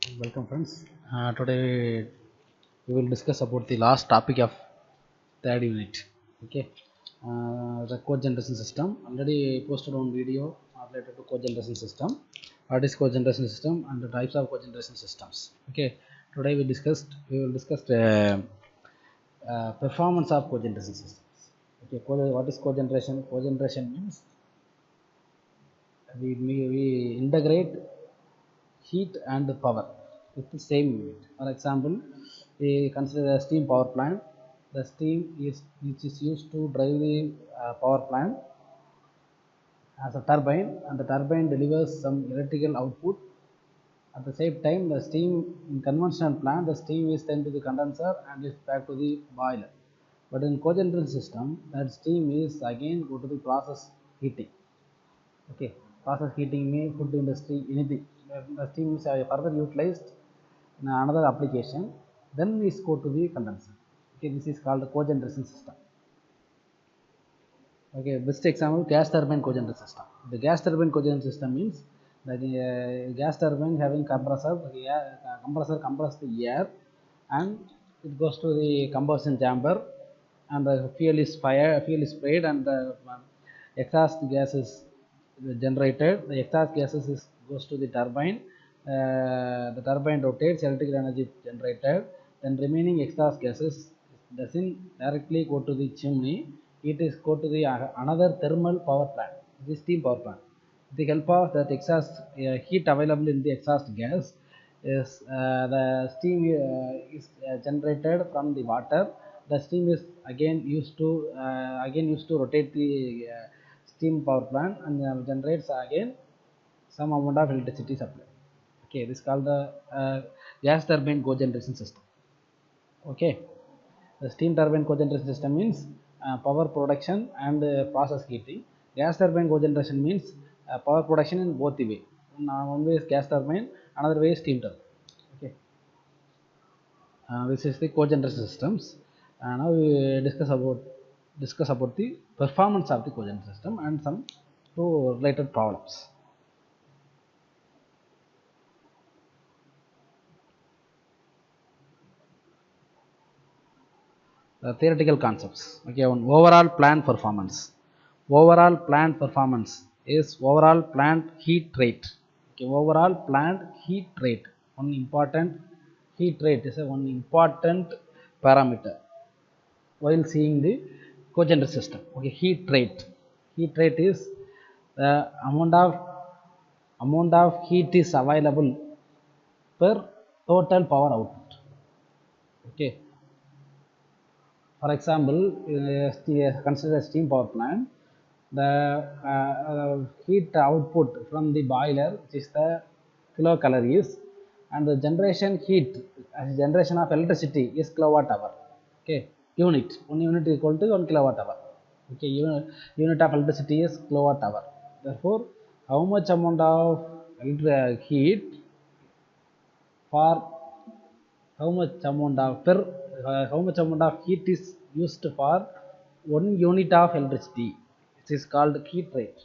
Welcome friends. Today we will discuss about the last topic of third unit. Okay, the cogeneration system. Already posted on video related to cogeneration system. What is cogeneration system and the types of cogeneration systems. Okay, today we will discuss the performance of cogeneration systems. Okay, what is cogeneration? Cogeneration means we integrate heat and power with the same unit. For example, we consider a steam power plant. The steam is which is used to drive the power plant as a turbine, and the turbine delivers some electrical output. At the same time, the steam in conventional plant, the steam is sent to the condenser and is back to the boiler. But in cogeneration system, that steam is again go to the process heating. Okay, process heating may food industry anything. The steam is further utilized in another application. Then we go to the condenser. Okay, this is called cogeneration system. Okay, best example gas turbine cogeneration system. The gas turbine cogeneration system means the gas turbine having compressor. The compressor compresses the air and it goes to the combustion chamber, and the fuel is sprayed, and the exhaust gas is generated. The exhaust gases goes to the turbine. The turbine rotates, electrical energy generated. Then remaining exhaust gases doesn't directly go to the chimney. It is go to the another thermal power plant, the steam power plant. With the help of that exhaust heat available in the exhaust gas, is the steam is generated from the water. The steam is again used to rotate the steam power plant, and generates again some amount of electricity supply. Okay, this is called the gas turbine cogeneration system. Okay, the steam turbine cogeneration system means power production and process heating. Gas turbine cogeneration means power production in both the way. One way is gas turbine, another way is steam turbine. Okay, this is the cogeneration systems. Now we discuss about the performance of the cogeneration system and some two related problems. Theoretical concepts. Okay, on overall plant performance. Overall plant performance is overall plant heat rate. Okay, overall plant heat rate. One important heat rate is one important parameter while seeing the cogeneration system. Okay, heat rate. Heat rate is the amount of heat is available per total power output. Okay, for example, consider a steam power plant. The heat output from the boiler, which is the kilocalories, and the generation heat as generation of electricity is kilowatt hour. Okay, unit. One unit is equal to 1 kilowatt hour. Okay, unit of electricity is kilowatt hour. Therefore, how much amount of heat for how much amount of how much amount of heat is used for 1 unit of electricity. It is called heat rate.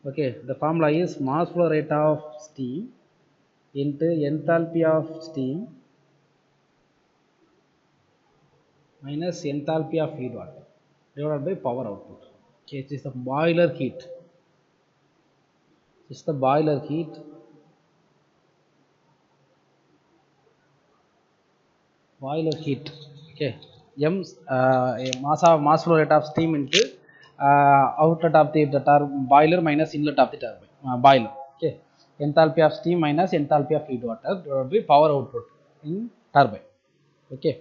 Okay, the formula is mass flow rate of steam into enthalpy of steam minus enthalpy of feed water divided by power output. Okay, it is the boiler heat. It is the boiler heat. Boiler heat. Okay, m mass flow rate of steam into outlet of the boiler minus inlet of the turbine boiler. Okay, enthalpy of steam minus enthalpy of feed water divided by power output in turbine. Okay,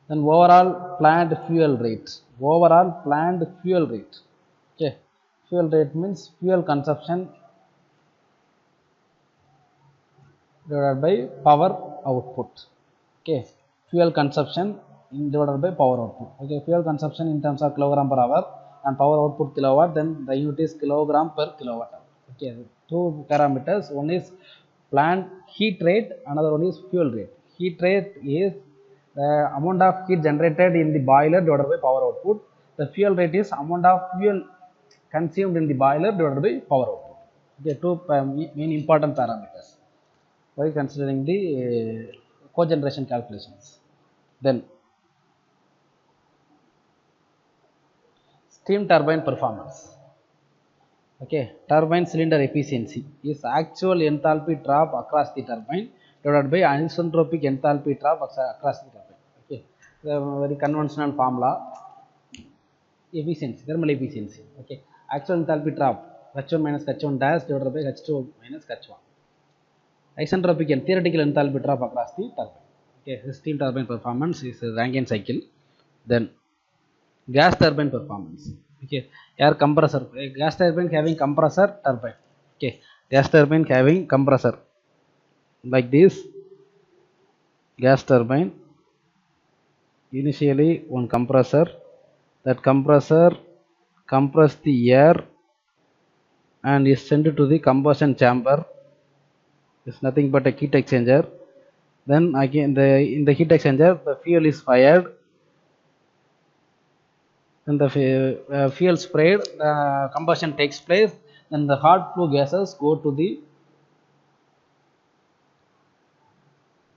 then overall plant fuel rate. Overall plant fuel rate. Okay, fuel rate means fuel consumption divided by power output. Okay, fuel consumption divided by power output. Okay, fuel consumption in terms of kilogram per hour and power output kilowatt, then the unit is kilogram per kilowatt hour. Okay, two parameters. One is plant heat rate, another one is fuel rate. Heat rate is the amount of heat generated in the boiler divided by power output. The fuel rate is amount of fuel consumed in the boiler divided by power output. Okay, two main important parameters while considering the cogeneration calculations. Then steam turbine performance. Okay, turbine cylinder efficiency is actual enthalpy drop across the turbine divided by isentropic enthalpy drop across the turbine. Okay, the very conventional formula. Efficiency, thermal efficiency. Okay, actual enthalpy drop H1 minus H1 dash divided by H2 minus H1. Isentropic and theoretical enthalpy drop across the turbine. Okay, the steam turbine performance is a Rankine cycle. Then gas turbine performance. Okay, air compressor, gas turbine having compressor turbine. Okay, gas turbine having compressor like this. Gas turbine initially one compressor, that compressor compress the air and is sent to the combustion chamber. It's nothing but a heat exchanger. Then again in the heat exchanger the fuel is fired, and the fuel sprayed, the combustion takes place, then the hot flue gases go to the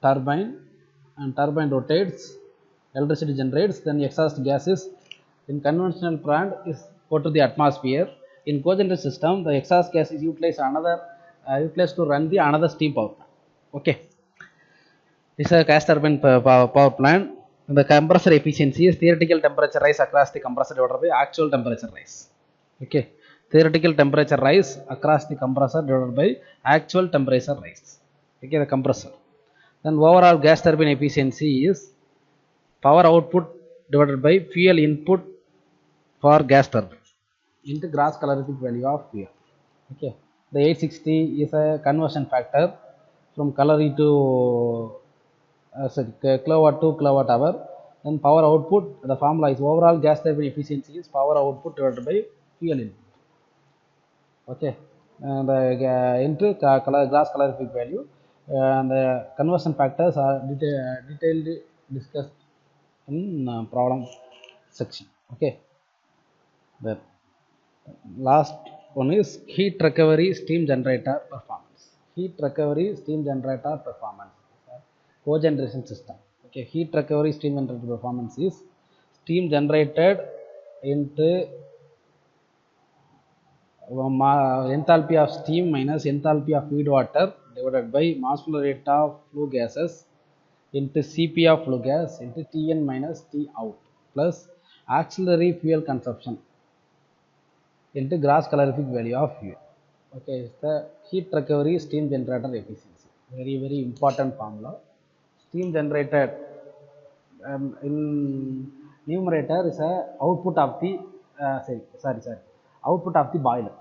turbine and turbine rotates, electricity generates, then exhaust gases in conventional plant is go to the atmosphere. In cogeneration system the exhaust gas is utilized utilized to run the another steam power plant. Okay, this is a gas turbine power plant. The compressor efficiency is theoretical temperature rise across the compressor divided by actual temperature rise. Okay, theoretical temperature rise across the compressor divided by actual temperature rise. Okay, the compressor. Then overall gas turbine efficiency is power output divided by fuel input for gas turbine into gross calorific value of fuel. Okay, the 860 is a conversion factor from calorie to kilowatt to kilowatt hour. Then power output, the formula is overall gas turbine efficiency is power output divided by fuel input. Okay, and into gross calorific value, and the conversion factors are detailed discussed in problem section. Okay, the last one is heat recovery steam generator performance. Heat recovery steam generator performance, cogeneration system. Okay, heat recovery steam generator performance is steam generated into enthalpy of steam minus enthalpy of feed water divided by mass flow rate of flue gases into Cp of flue gas into Tn minus T out plus auxiliary fuel consumption into gross calorific value of fuel. Okay, it's the heat recovery steam generator efficiency. Very, very important formula. Steam generated in numerator is a output of the output of the boiler.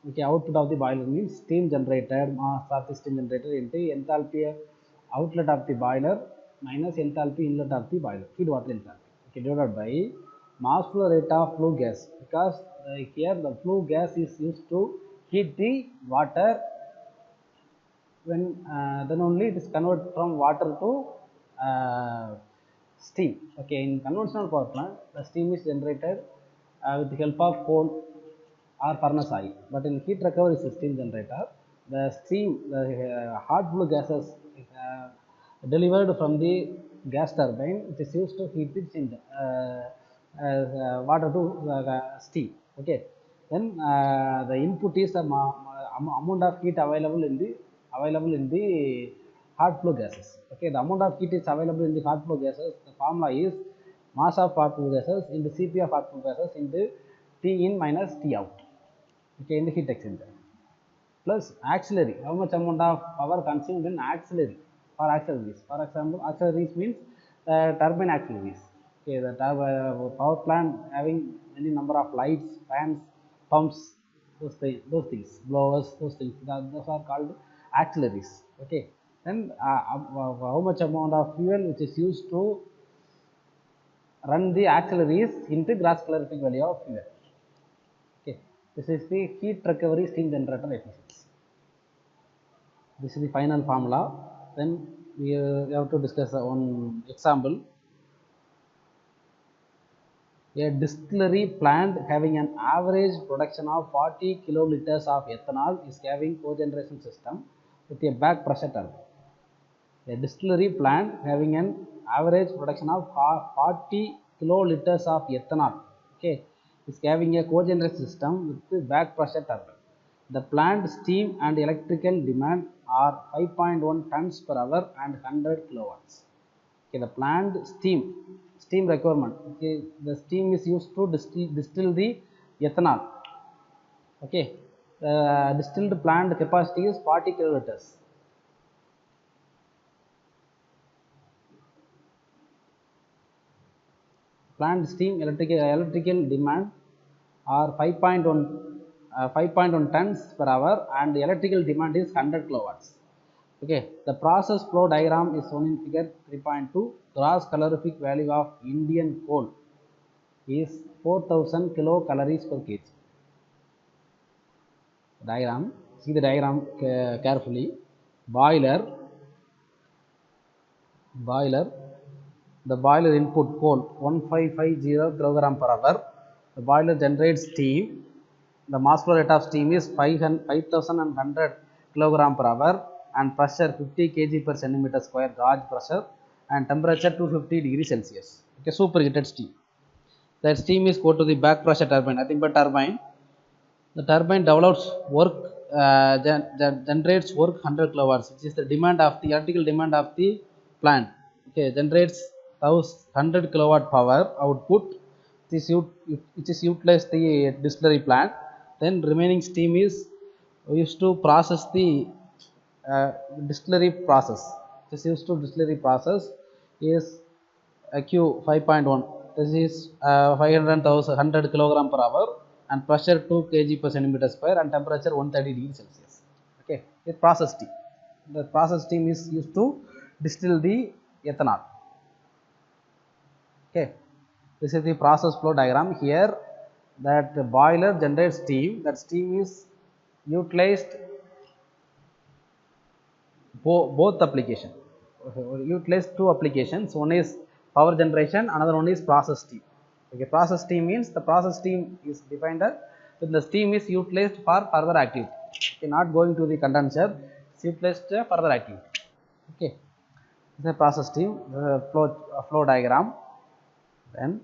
Okay, output of the boiler means steam generated, mass of the steam generator into enthalpy outlet of the boiler minus enthalpy inlet of the boiler, feed water enthalpy. Okay, divided by mass flow rate of flue gas, because here the flue gas is used to heat the water. When then only it is converted from water to steam. Okay, in conventional power plant the steam is generated with the help of coal or furnace oil, but in heat recovery steam generator the steam, the hot flue gases delivered from the gas turbine, which is used to heat the water to steam. Okay, then the input is the amount of heat available in the hot flow gases. Okay, the amount of heat is available in the hot flow gases, the formula is mass of hot flow gases into Cp of hot flow gases into T in minus T out. Okay, in the heat exchanger plus auxiliary, how much amount of power consumed in auxiliary for auxiliaries. For example, auxiliaries means turbine auxiliaries. Okay, the power plant having any number of lights, fans, pumps, those things, blowers, those things, those are called auxiliaries. Okay, then how much amount of fuel which is used to run the auxiliaries into gross calorific value of fuel. Okay, this is the heat recovery steam generator efficiency. This is the final formula. Then we have to discuss one example. A distillery plant having an average production of 40 kiloliters of ethanol is having cogeneration system with a back pressure turbine. A distillery plant having an average production of 40 kiloliters of ethanol, okay, is having a cogeneration system with back pressure turbine. The plant steam and electrical demand are 5.1 tons per hour and 100 kilowatts. Okay, the plant steam requirement. Okay, the steam is used to distill the ethanol. Okay, the distilled plant capacity is 40 kiloliters. Plant steam electrical demand are 5.1 tons per hour and the electrical demand is 100 kilowatts. Okay, the process flow diagram is shown in figure 3.2. Gross calorific value of Indian coal is 4000 kilocalories per kg. Diagram, see the diagram carefully. Boiler, the boiler input coal 1550 kilogram per hour. The boiler generates steam. The mass flow rate of steam is 5100 kilogram per hour and pressure 50 kg per centimeter square gauge pressure and temperature 250 degrees Celsius. Okay, superheated steam. That steam is go to the back pressure turbine, nothing but turbine. The turbine develops work, generates work 100 kilowatts, which is the demand of the electrical demand of the plant. Okay, generates 100 kilowatt power output, which is utilized the distillery plant. Then remaining steam is used to process the distillery process. This used to distillery process is Q 5.1. This is 500,000 kilogram per hour and pressure 2 kg per centimeter square and temperature 130 degrees Celsius. Okay, the process steam. The process steam is used to distill the ethanol. Okay, this is the process flow diagram. Here, that boiler generates steam. That steam is utilized both application. Utilized two applications. One is power generation, another one is process steam. Okay, process steam means the process steam is defined as when the steam is utilized for further activity. Okay, not going to the condenser, it's utilized for further activity. Okay, this is a process steam, flow diagram. Then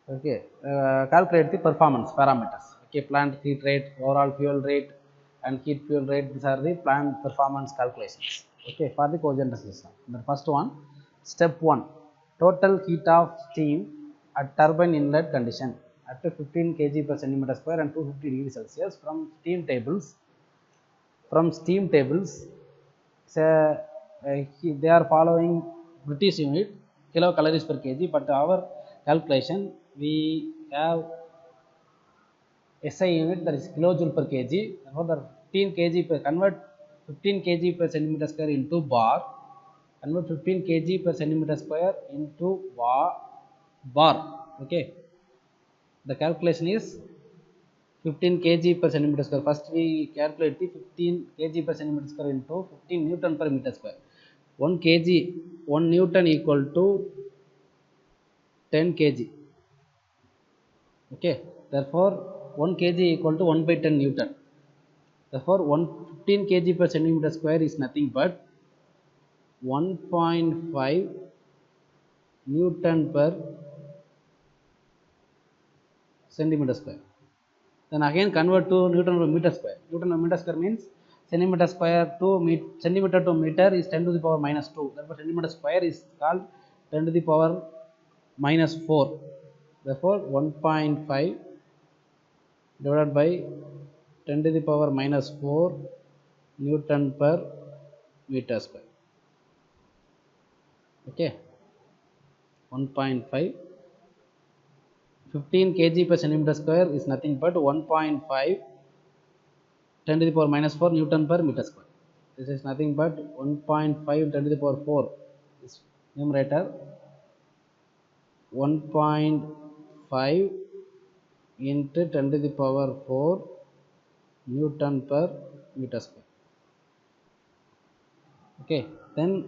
okay, calculate the performance parameters. Okay, plant heat rate, overall fuel rate and heat fuel rate, these are the plant performance calculations. Okay, for the cogeneration system. The first one, step 1, total heat of steam at turbine inlet condition at 15 kg per centimeter square and 250 degrees Celsius from steam tables. So, they are following British unit kilocalories per kg, but our calculation we have SI unit, that is kilojoule per kg. Therefore, the 15 kg per convert 15 kg per centimeter square into bar. Convert 15 kg per centimeter square into bar. Okay, the calculation is 15 kg per centimeter square. First we calculate the 15 kg per centimeter square into 15 Newton per meter square. 1 kg, 1 Newton equal to 10 kg. Okay, therefore 1 kg equal to 1 by 10 Newton. Therefore 15 kg per centimeter square is nothing but 1.5 Newton per centimeter square. Then again convert to Newton per meter square. Newton per meter square means centimeter square to centimeter to meter is 10 to the power minus 2. Therefore centimeter square is called 10 to the power minus 4. Therefore 1.5 divided by 10 to the power minus 4 Newton per meter square. Okay, 1.5, 15 kg per centimeter square is nothing but 1.5 10 to the power minus 4 Newton per meter square. This is nothing but 1.5 10 to the power 4 is numerator, 1.5 into 10 to the power 4 Newton per meter square. Okay, then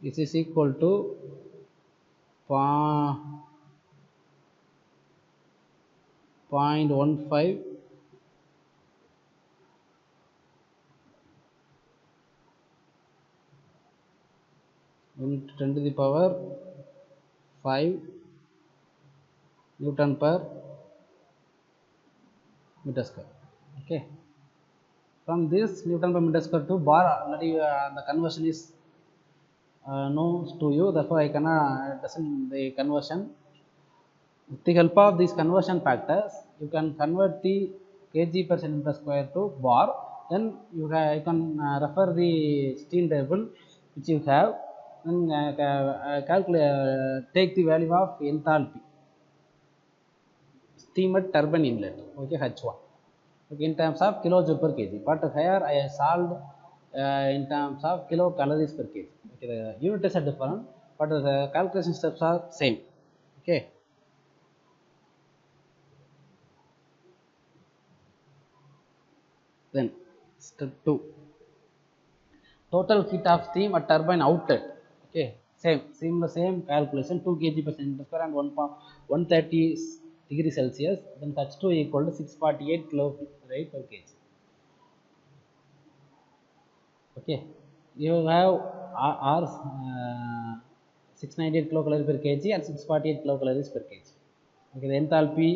This is equal to 0.15 into 10 to the power 5 Newton per meter square. Okay. From this Newton per meter square to bar, already the conversion is known to you. Therefore, I cannot doesn't the conversion. With the help of these conversion factors, you can convert the kg per centimeter square to bar. Then you can refer the steam table which you have, and calculate take the value of enthalpy steam at turbine inlet. Okay, H1. Okay, in terms of kilojoule per kg. But here I solved in terms of kilocalories per kg. Okay, the units are different, but the calculation steps are same. Okay. Then step 2, total heat of steam at turbine outlet. Okay, same calculation, 2 kg per centimeter square and 130 degree Celsius. Then H2 equal to 648 kilo per kg. Okay, you have R 698 kilocalories per kg and 648 kilocalories per kg. Okay, the enthalpy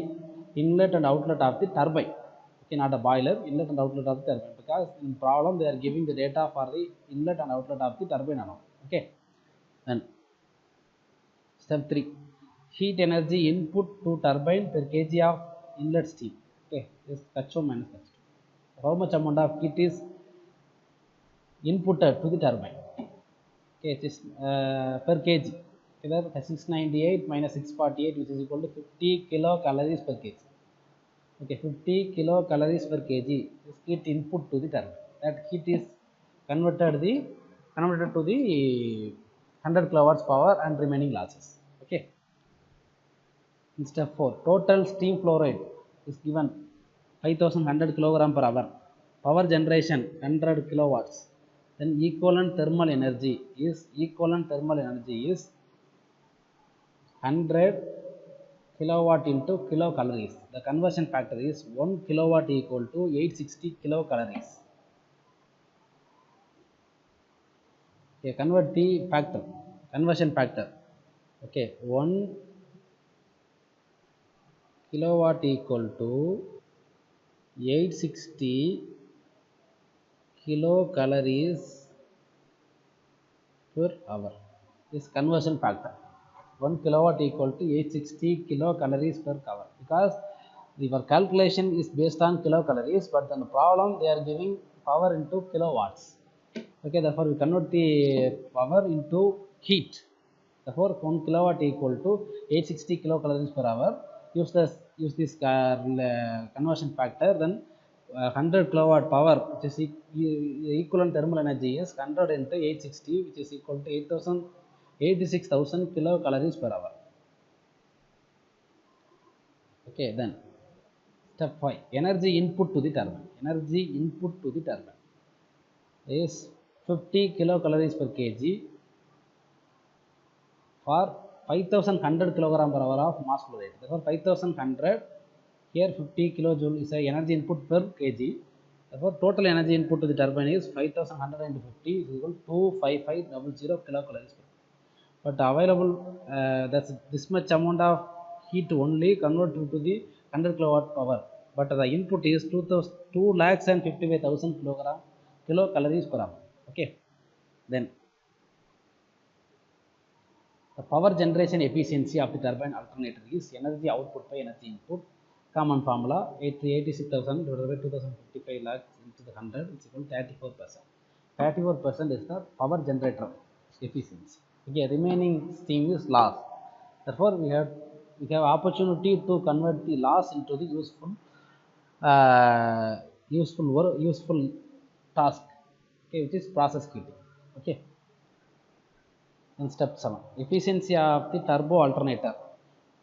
inlet and outlet of the turbine. Okay, not a boiler, inlet and outlet of the turbine, because in problem they are giving the data for the inlet and outlet of the turbine alone. Okay, then step 3, heat energy input to turbine per kg of inlet steam. Okay, this H1 minus H2. How much amount of heat is inputted to the turbine? Okay, it is per kg. Either 698 minus 648, which is equal to 50 kilocalories per kg. Okay, 50 kilocalories per kg is heat input to the turbine. That heat is converted to the 100 kilowatts power and remaining losses. Okay. In step 4, total steam flow rate is given 5100 kilogram per hour. Power generation 100 kilowatts. Then equivalent thermal energy is 100 kilowatt into kilocalories. The conversion factor is 1 kilowatt equal to 860 kilocalories. Okay, convert the factor, conversion factor. Okay, 1 kilowatt equal to 860 kilocalories per hour is conversion factor. 1 kilowatt equal to 860 kilocalories per hour, because your calculation is based on kilocalories, but in the problem they are giving power into kilowatts. Okay, therefore we convert the power into heat. Therefore 1 kilowatt equal to 860 kilocalories per hour. Use this conversion factor. Then 100 kilowatt power, which is equivalent thermal energy, is 100 into 860, which is equal to 86,000 kilocalories per hour. Okay, then step 5, energy input to the turbine. Energy input to the turbine is 50 kilocalories per kg for 5100 kilogram per hour of mass flow rate. Therefore 5100, here 50 kilojoule is the energy input per kg. Therefore total energy input to the turbine is 5100 into 50 is equal to 25500 kilocalories per. But available that's this much amount of heat only converted to the 100 kilowatt power, but the input is 2,55,000 kilocalories per hour. Okay, then the power generation efficiency of the turbine alternator is energy output by energy input. Common formula, 86,000 divided by 2,055 lakhs into the 100 is equal to 34%. 34% is the power generator efficiency. Okay, remaining steam is loss. Therefore we have opportunity to convert the loss into the useful task. Okay, which is process heating. Okay. In step 7, efficiency of the turbo alternator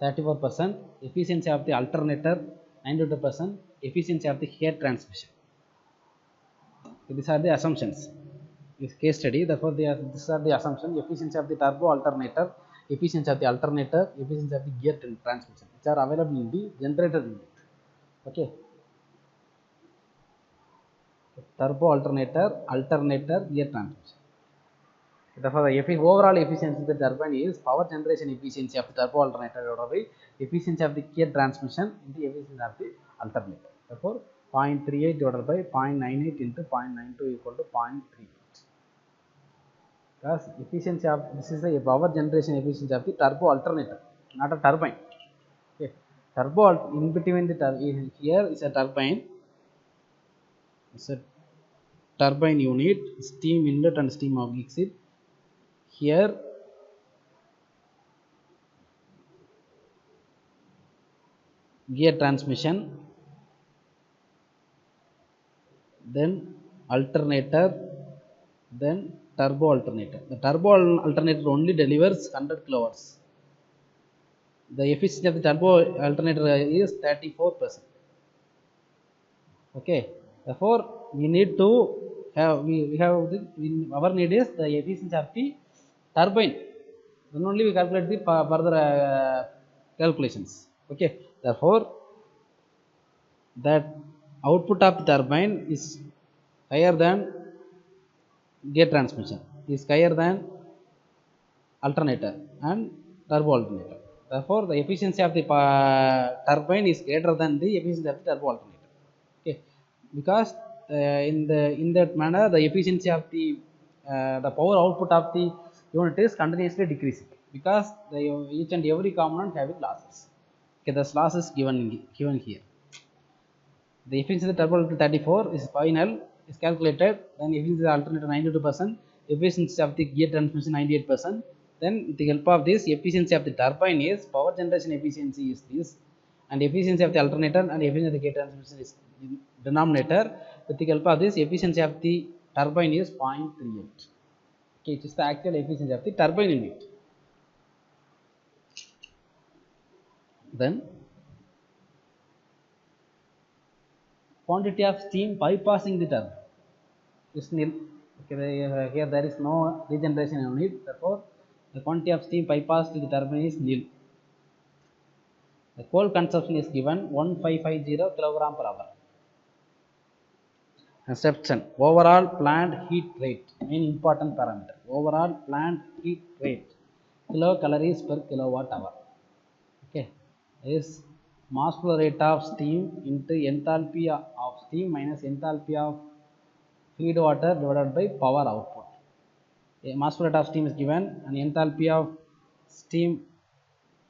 34%, efficiency of the alternator 92%, efficiency of the air transmission. So these are the assumptions. is case study. Therefore, these are the assumption: efficiency of the turbo alternator, efficiency of the alternator, efficiency of the gear transmission, which are available in the generator unit. Okay, turbo alternator, gear transmission. Therefore, the overall efficiency of the turbine is power generation efficiency of the turbo alternator divided by efficiency of the gear transmission into efficiency of the alternator. Therefore, 0.38 divided by 0.98 into 0.92 equal to 0.38. Thus, efficiency of this is the power generation efficiency of the turbo alternator, not a turbine. Okay. Turbo in between the here is a turbine. It's a turbine unit, steam inlet and steam exit. Here gear transmission, then alternator, then turbo alternator. The turbo alternator only delivers 100 kilowatts. The efficiency of the turbo alternator is 34%. Okay, therefore we need to have our need is the efficiency of the turbine. Then only we calculate the further calculations. Okay, therefore that output of the turbine is higher than gear transmission, is higher than alternator and turbo alternator. Therefore, the efficiency of the turbine is greater than the efficiency of the turbo alternator. Okay, because in that manner the efficiency of the power output of the unit is continuously decreasing because each and every component having losses. Okay, the loss is given here. The efficiency of the turbo 34 is final, is calculated. Then efficiency of the alternator 92%, efficiency of the gear transmission 98%. Then with the help of this, efficiency of the turbine is power generation efficiency is this, and efficiency of the alternator and efficiency of the gear transmission is denominator. With the help of this, efficiency of the turbine is 0.38. Okay, it is the actual efficiency of the turbine unit. Then quantity of steam bypassing the turbine is nil. Okay, here there is no regeneration unit. Therefore, the quantity of steam bypassed to the turbine is nil. The coal consumption is given 1550 kilogram per hour. Conception: overall plant heat rate, main important parameter. Overall plant heat rate, kilocalories per kilowatt hour. Okay, is mass flow rate of steam into enthalpy of steam minus enthalpy of feed water divided by power output. A mass flow rate of steam is given and enthalpy of steam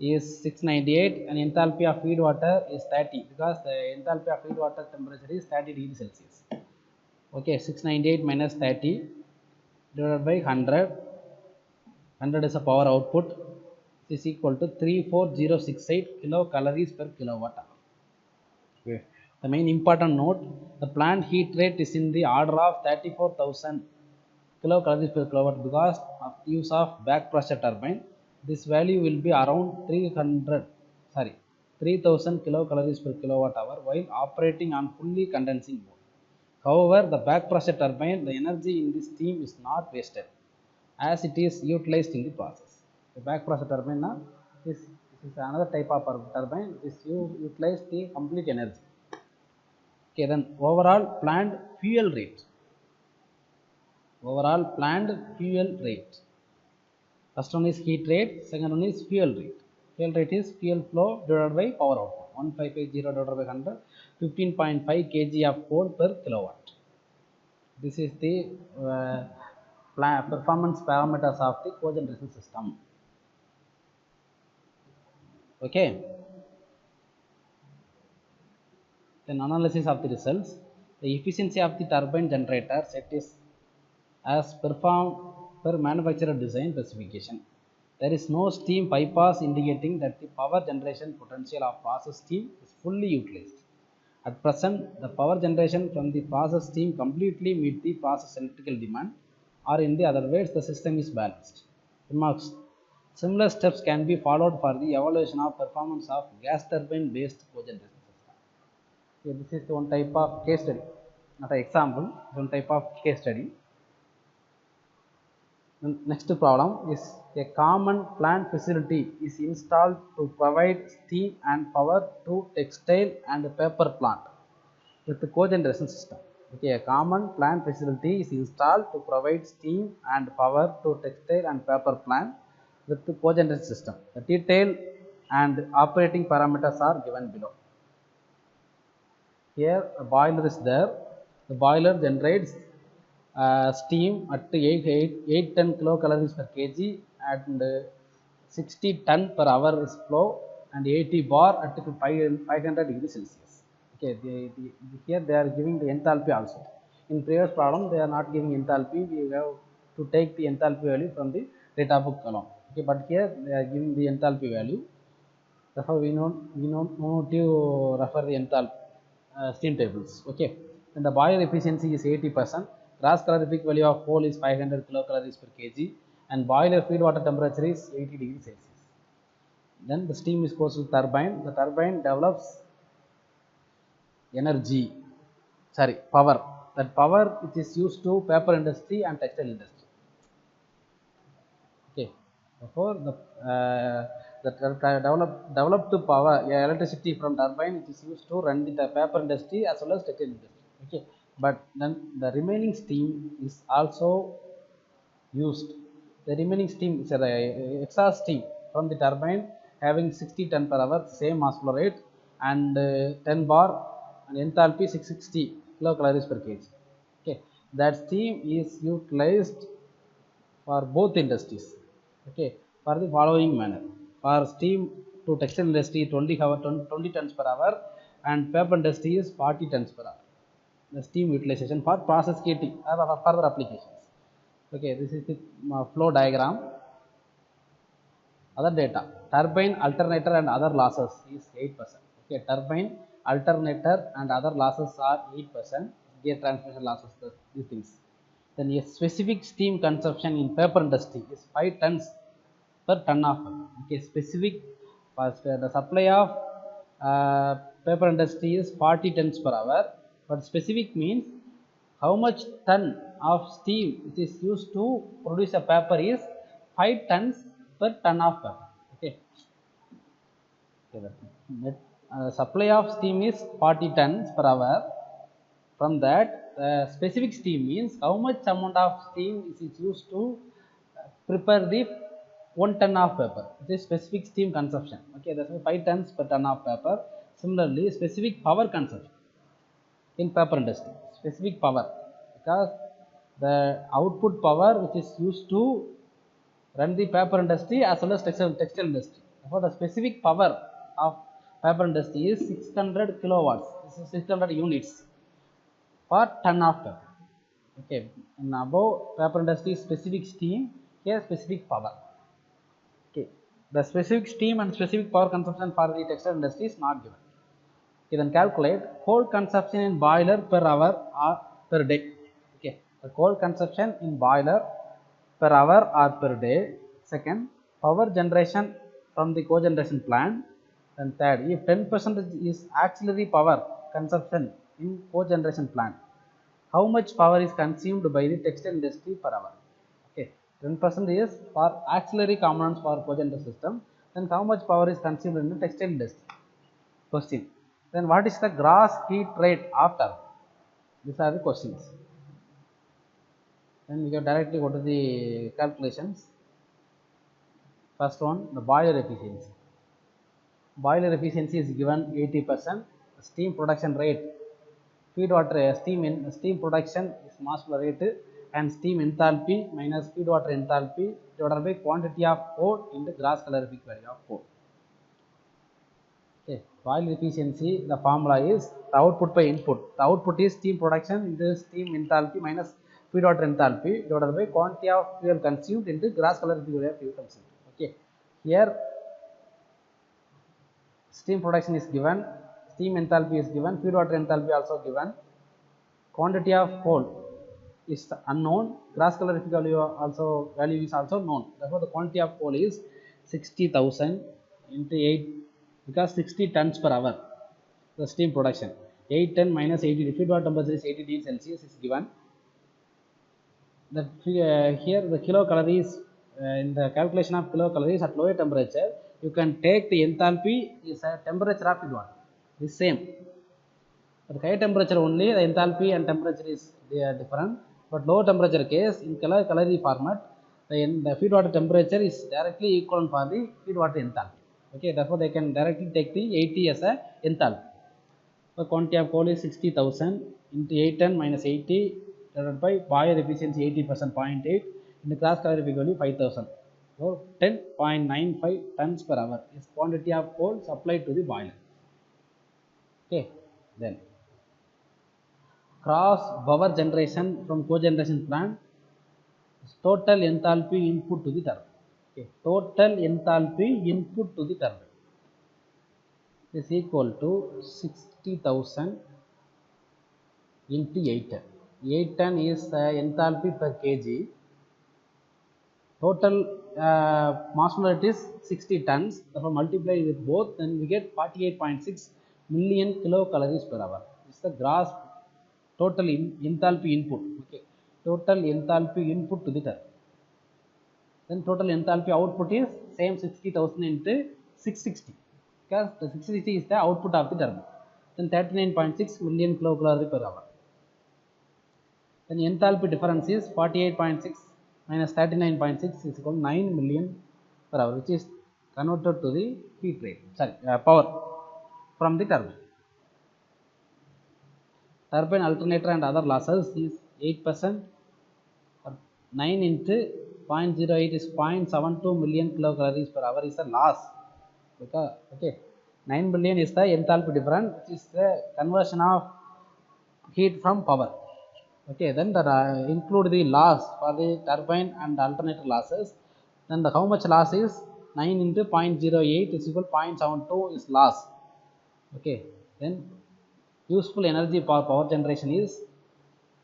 is 698 and enthalpy of feed water is 30 because the enthalpy of feed water temperature is 30 degrees Celsius. Okay, 698 minus 30 divided by 100. 100 is a power output. Is equal to 34068 kilocalories per kilowatt hour. Okay. The main important note: the plant heat rate is in the order of 34,000 kilocalories per kilowatt because of use of back pressure turbine. This value will be around 3000 kilocalories per kilowatt hour while operating on fully condensing mode. However, the back pressure turbine, the energy in this steam is not wasted as it is utilized in the process. The back pressure turbine this is another type of turbine. This utilize the complete energy. Okay, then overall planned fuel rate. Overall planned fuel rate. First one is heat rate, second one is fuel rate. Fuel rate is fuel flow divided by power output. 1550 divided by 100, 15.5 kg of coal per kilowatt. This is the performance parameters of the cogeneration system. Okay. Then analysis of the results. The efficiency of the turbine generator set is as performed per manufacturer design specification. There is no steam bypass indicating that the power generation potential of process steam is fully utilized. At present, the power generation from the process steam completely meets the process electrical demand, or in the other words, the system is balanced. Remarks: similar steps can be followed for the evaluation of performance of gas turbine based cogeneration system. Okay, this is one type of case study, not an example, one type of case study. The next problem is a common plant facility is installed to provide steam and power to textile and paper plant with the cogeneration system. Okay, a common plant facility is installed to provide steam and power to textile and paper plant with the cogeneration system. The detail and operating parameters are given below. Here a boiler is there. The boiler generates steam at 810 kilocalories per kg and 60 ton per hour is flow and 80 bar at 500 degrees Celsius. Okay, here they are giving the enthalpy also. In previous problem they are not giving enthalpy. We have to take the enthalpy value from the data book alone. Okay, but here they are giving the enthalpy value. Therefore, we know to refer the enthalpy steam tables. Okay, and the boiler efficiency is 80%. Gross calorific value of coal is 500 kilocalories per kg, and boiler feed water temperature is 80 degrees Celsius. Then the steam is goes to turbine. The turbine develops energy, power. That power which is used to paper industry and textile industry. Okay, therefore developed power, electricity from turbine which is used to run the paper industry as well as textile industry. Okay, but then the remaining steam is also used. The remaining steam is exhaust steam from the turbine having 60 ton per hour, same mass flow rate, and 10 bar and enthalpy 660 kilocalories per kg. Okay, that steam is utilized for both industries. Okay, for the following manner: for steam to textile industry 20 tons per hour, and paper industry is 40 tons per hour. The steam utilization for process heating or further applications. Okay, this is the flow diagram. Other data: turbine, alternator and other losses is 8%. Okay, turbine, alternator and other losses are 8%. Gear transmission losses, these things. Then a specific steam consumption in paper industry is 5 tons per ton of paper. Okay, specific the supply of paper industry is 40 tons per hour, but specific means how much ton of steam which is used to produce a paper is 5 tons per ton of paper. Okay, supply of steam is 40 tons per hour. From that, specific steam means how much amount of steam is used to prepare the 1 ton of paper. This is specific steam consumption. Okay, that's 5 tons per ton of paper. Similarly, specific power consumption in paper industry. Specific power, because the output power which is used to run the paper industry as well as textile industry. Therefore, the specific power of paper industry is 600 kilowatts. This is 600 units per ton of paper. Okay, in above paper industry specific steam, here specific power. Okay, the specific steam and specific power consumption for the textile industry is not given. Okay, then calculate coal consumption in boiler per hour or per day. Okay, the coal consumption in boiler per hour or per day. Second, power generation from the cogeneration plant. And third, if 10% is auxiliary power consumption in cogeneration plant, how much power is consumed by the textile industry per hour? Okay, 10% is for auxiliary components for cogeneration system. Then how much power is consumed in the textile industry? Question. Then what is the gross heat rate after? These are the questions. Then we can directly go to the calculations. First one, the boiler efficiency. Boiler efficiency is given 80%. Steam production rate, feed water steam production is mass flow rate, and steam enthalpy minus feed water enthalpy divided by quantity of coal into gross calorific value of coal. Okay, boiler efficiency, the formula is the output by input. The output is steam production into steam enthalpy minus feed water enthalpy divided by quantity of fuel consumed into gross calorific value of fuel consumed. Okay, here steam production is given, steam enthalpy is given, feed water enthalpy also given, quantity of coal is unknown, gross calorific value is also known. Therefore, the quantity of coal is 60,000 into 8, because 60 tons per hour the steam production. 810 minus 80, feed water temperature is 80 degrees Celsius is given. that here the kilocalories in the calculation of kilocalories at lower temperature, you can take the enthalpy is a temperature of feed water is same. At high temperature only the enthalpy and temperature is they are different, but low temperature case in calorie format the feed water temperature is directly equivalent for the feed water enthalpy. Okay, therefore they can directly take the 80 as a enthalpy. The quantity of coal is 60,000 into 810 minus 80 divided by boiler efficiency 80% 0.8 into cross calorific value 5,000. So 10.95 tons per hour is quantity of coal supplied to the boiler. Okay, then cross power generation from cogeneration plant is total enthalpy input to the turbine. Okay, total enthalpy input to the turbine is equal to 60,000 into 810. 810 is enthalpy per kg. Total mass molarity is 60 tons. Therefore, multiply with both, then we get 48.6 million kilocalories per hour. This is the gross total enthalpy input. Okay, total enthalpy input to the turbine. Then total enthalpy output is same 60,000 into 660, because the 660 is the output of the turbine. Then 39.6 million kilocalorie per hour. Then enthalpy difference is 48.6 minus 39.6 is equal to 9 million per hour, which is converted to the heat rate, power from the turbine. Turbine alternator and other losses is 8%. 9 into 0.08 is 0.72 million kilocalories per hour is the loss. Because, okay, 9 million is the enthalpy difference, which is the conversion of heat from power. Okay, then that include the loss for the turbine and alternator losses. Then how much loss is 9 into 0.08 is equal to 0.72 is loss. Okay, then useful energy for power generation is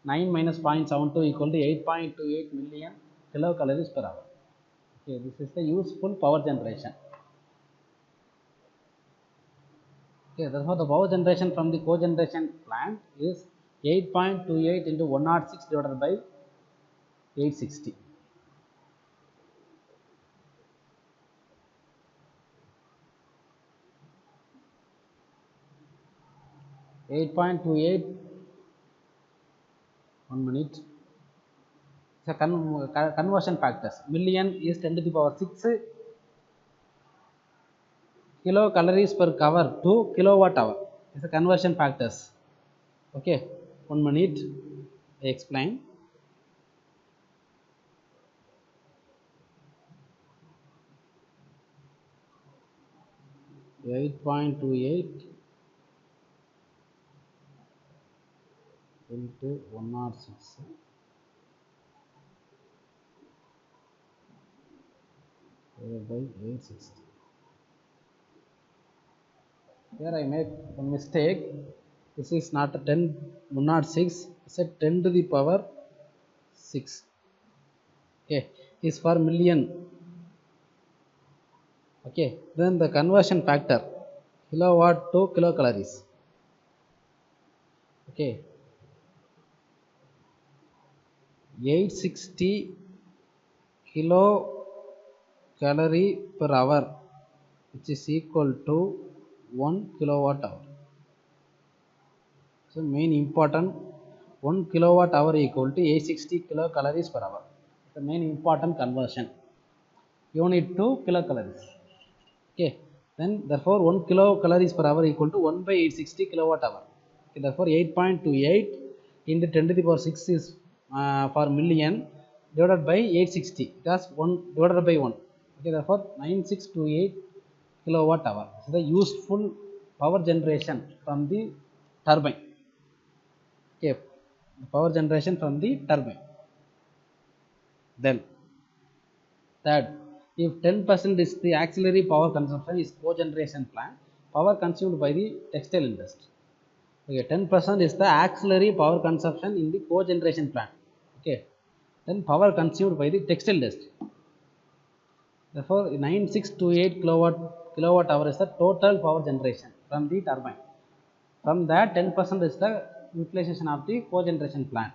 9 minus 0.72 equal to 8.28 million kilocalories per hour. Okay, this is the useful power generation. Okay, therefore the power generation from the cogeneration plant is 8.28 into 106 divided by 860. .28 1 minute. So conversion factors. Million is 10 to the power 6 kilocalories per hour to kilowatt hour. Is the conversion factors. Okay, 1 minute. I explain. .28 into 106 divided by 860. Here I make one mistake. This is not a 10 106, it's a 10 to the power 6. Okay, is for million. Okay, then the conversion factor kilowatt to kilocalories. Okay, 860 kilocalorie per hour, which is equal to 1 kilowatt hour. So main important 1 kilowatt hour equal to 860 kilocalories per hour. The main important conversion. Unit to kilocalories. Okay, then therefore 1 kilocalories per hour equal to 1 by 860 kilowatt hour. Okay, therefore 8.28 into 10 to the power 6 is for million divided by 860, because 1 divided by 1. Okay, therefore 9628 kilowatt hour. So the useful power generation from the turbine. Okay, power generation from the turbine. Then third, if 10% is the auxiliary power consumption is cogeneration plant, power consumed by the textile industry. Okay, 10% is the auxiliary power consumption in the cogeneration plant. Okay, then power consumed by the textile industry. Therefore 9628 kilowatt hour is the total power generation from the turbine. From that 10% is the utilization of the cogeneration plant.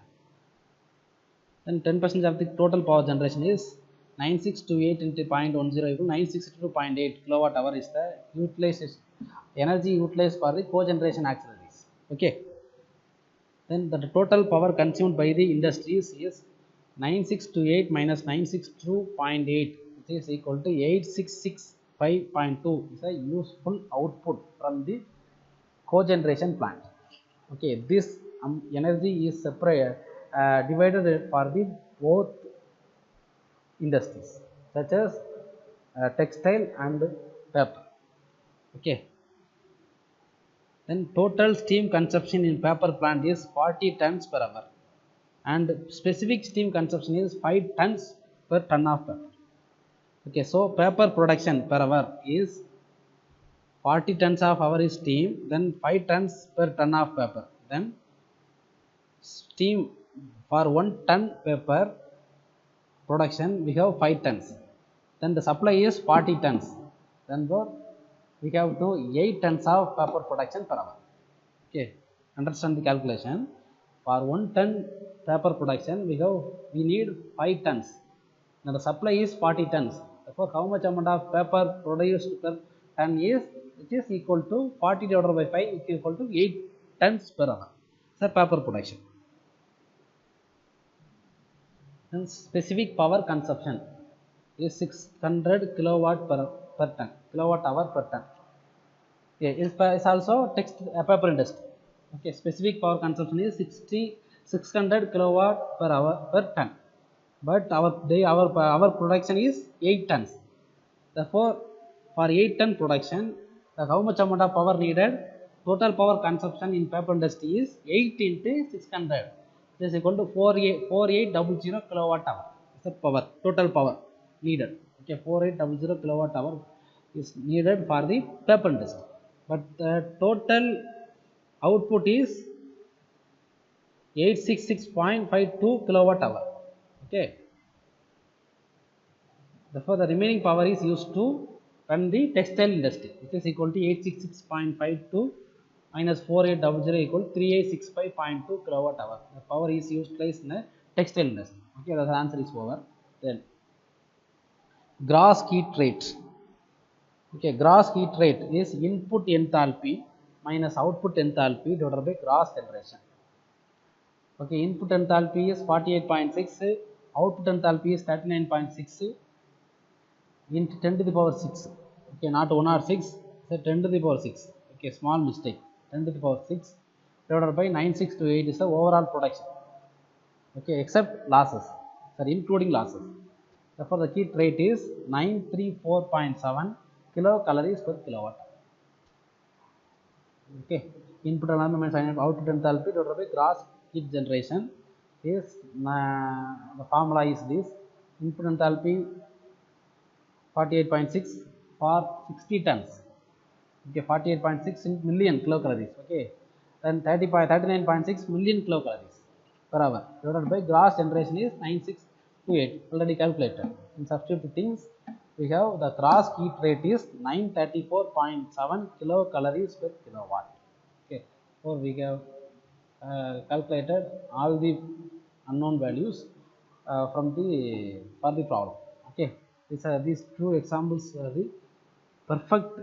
then 10% of the total power generation is 9628 into 0.10 equal 962.8 kilowatt hour is the utilization energy utilized for the cogeneration auxiliaries. Okay, then the total power consumed by the industries is 9628 minus 962.8, which is equal to 8665.2 is a useful output from the cogeneration plant. Okay, this energy is separate divided for the both industries such as textile and paper. Okay, then total steam consumption in paper plant is 40 tons per hour and specific steam consumption is 5 tons per ton of paper. Okay, so paper production per hour is 40 tons of hour is steam, then 5 tons per ton of paper, then steam for 1 ton paper production we have 5 tons, then the supply is 40 tons, then we have to 8 tons of paper production per hour. Okay, understand the calculation. For 1 ton paper production we need 5 tons, now the supply is 40 tons, therefore how much amount of paper produced per ton is, which is equal to 40 divided by 5, which is equal to 8 tons per hour. So paper production. Then specific power consumption is 600 kilowatt per ton, kilowatt hour per ton. Okay, is also paper industry. Okay, specific power consumption is 600 kilowatt per hour per ton, but our production is 8 tons. Therefore, for 8 ton production, how much amount of power needed? Total power consumption in paper industry is 8 into 600. This is equal to 4800 kilowatt hour. Is the power, total power needed. Okay, 4800 kilowatt hour is needed for the paper industry, but the total output is 866.52 kilowatt hour. Okay, therefore the remaining power is used to run the textile industry, which is equal to 866.52 minus 4800 equal to 3865.2 kilowatt hour. The power is utilized in the textile industry. Okay, the answer is over. Then gross heat rate. Okay, gross heat rate is input enthalpy minus output enthalpy divided by gross generation. Okay, input enthalpy is 48.6, output enthalpy is 39.6 into 10 to the power 6. Okay, not 1 or 6, so 10 to the power 6. Okay, small mistake. 10 to the power 6 divided by 9628 is the overall production. Okay, except losses, sorry, including losses. Therefore, the heat rate is 934.7 kilocalories per kilowatt. Okay, input enthalpy minus output enthalpy divided by gross heat generation is the formula is this: input enthalpy 48.6 for 60 tons. Okay, 48.6 in million kilocalories. Okay, then 39.6 million kilocalories per hour divided by gross generation is 9628, already calculated. In substitute things, we have the gross heat rate is 934.7 kilocalories per kilowatt. Okay, so we have calculated all the unknown values for the problem. Okay, these two examples are the perfect.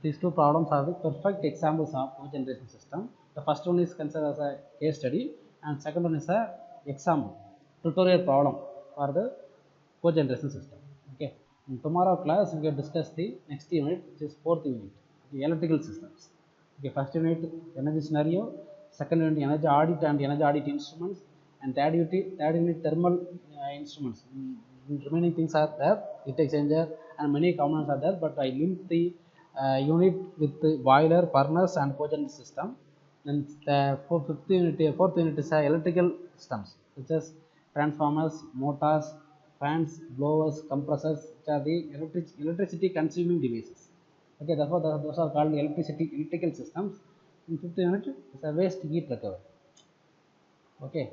These two problems are the perfect examples of cogeneration system. The first one is considered as a case study, and second one is a example tutorial problem for the cogeneration system. Okay, in tomorrow class we will discuss the next unit, which is fourth unit, the electrical systems. Okay, first unit energy scenario, second unit energy audit and energy audit instruments, and third unit thermal instruments. Remaining things are there, heat exchanger and many components are there, but I linked the unit with the boiler, furnace and cogeneration system. Then the fourth unit is electrical systems, such as transformers, motors, fans, blowers, compressors, which are the electricity consuming devices. Okay, therefore those are called electrical systems. In fifth unit is a waste heat recovery. Okay,